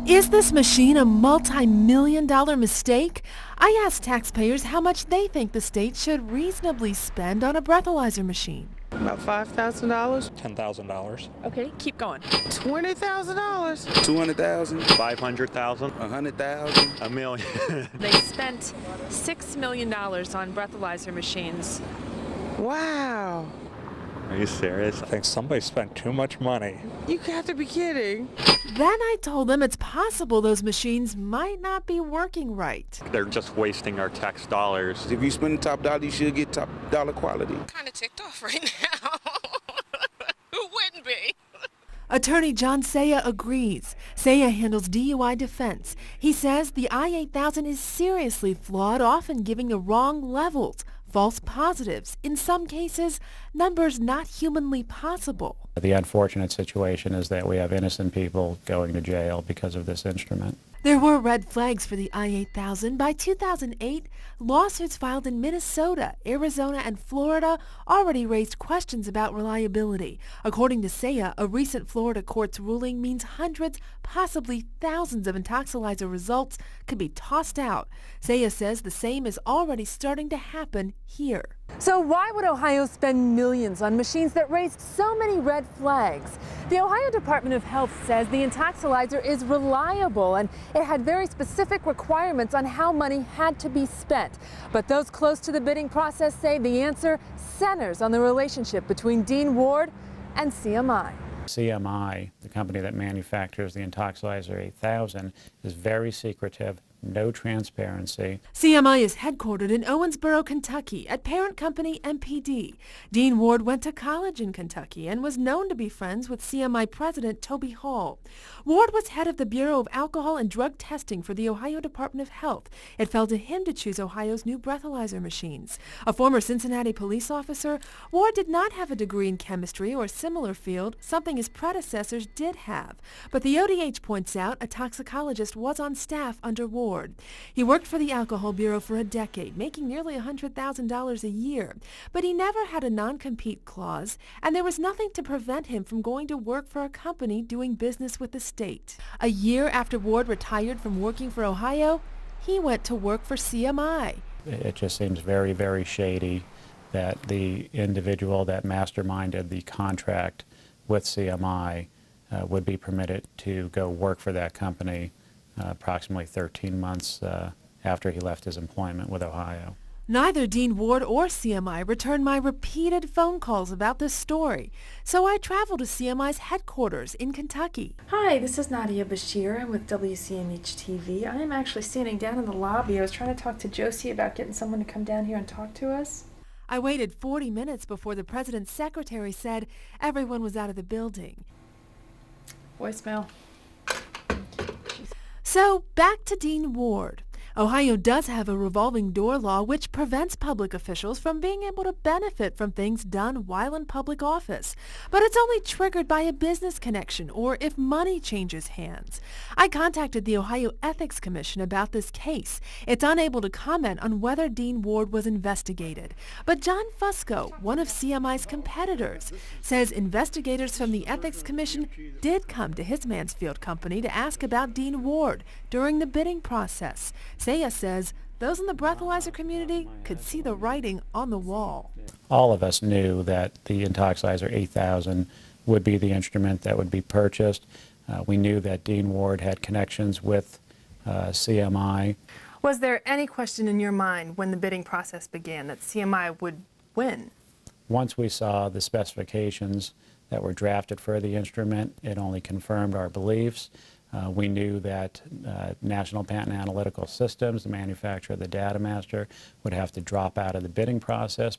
Is this machine a multi-million-dollar mistake? I asked taxpayers how much they think the state should reasonably spend on a breathalyzer machine. About $5,000. $10,000. Okay, keep going. $20,000. 200,000, 500,000. 100,000. A million. They spent $6 million on breathalyzer machines. Wow. Are you serious? I think somebody spent too much money. You got to be kidding. Then I told them it's possible those machines might not be working right. They're just wasting our tax dollars. If you spend top dollar, you should get top dollar quality. Kind of ticked off right now. Who wouldn't be? Attorney John Saya agrees. Saya handles DUI defense. He says the I-8000 is seriously flawed, often giving the wrong levels, false positives, in some cases, numbers not humanly possible. The unfortunate situation is that we have innocent people going to jail because of this instrument. There were red flags for the I-8000. By 2008, lawsuits filed in Minnesota, Arizona, and Florida already raised questions about reliability. According to Saya, a recent Florida court's ruling means hundreds, possibly thousands of Intolxlyzer results could be tossed out. Saya says the same is already starting to happen here. So why would Ohio spend millions on machines that raised so many red flags? The Ohio Department of Health says the Intolxlyzer is reliable and it had very specific requirements on how money had to be spent. But those close to the bidding process say the answer centers on the relationship between Dean Ward and CMI. CMI, the company that manufactures the Intolxlyzer 8000, is very secretive. No transparency. CMI is headquartered in Owensboro, Kentucky, at parent company MPD. Dean Ward went to college in Kentucky and was known to be friends with CMI President Toby Hall. Ward was head of the Bureau of Alcohol and Drug Testing for the Ohio Department of Health. It fell to him to choose Ohio's new breathalyzer machines. A former Cincinnati police officer, Ward did not have a degree in chemistry or similar field, something his predecessors did have. But the ODH points out a toxicologist was on staff under Ward. He worked for the Alcohol Bureau for a decade, making nearly $100,000 a year. But he never had a non-compete clause, and there was nothing to prevent him from going to work for a company doing business with the state. A year after Ward retired from working for Ohio, he went to work for CMI. It just seems very, very shady that the individual that masterminded the contract with CMI would be permitted to go work for that company approximately 13 months after he left his employment with Ohio. Neither Dean Ward or CMI returned my repeated phone calls about this story, so I traveled to CMI's headquarters in Kentucky. Hi, this is Nadia Bashir. I'm with WCMH-TV. I am actually standing down in the lobby. I was trying to talk to Josie about getting someone to come down here and talk to us. I waited 40 minutes before the president's secretary said everyone was out of the building. Voicemail. So, back to Dean Ward. Ohio does have a revolving door law which prevents public officials from being able to benefit from things done while in public office. But it's only triggered by a business connection or if money changes hands. I contacted the Ohio Ethics Commission about this case. It's unable to comment on whether Dean Ward was investigated. But John Fusco, one of CMI's competitors, says investigators from the Ethics Commission did come to his Mansfield company to ask about Dean Ward during the bidding process. Saya says those in the breathalyzer community could see the writing on the wall. All of us knew that the Intolxlyzer 8000 would be the instrument that would be purchased. We knew that Dean Ward had connections with CMI. Was there any question in your mind when the bidding process began that CMI would win? Once we saw the specifications that were drafted for the instrument, it only confirmed our beliefs. We knew that National Patent Analytical Systems, the manufacturer of the Data Master, would have to drop out of the bidding process.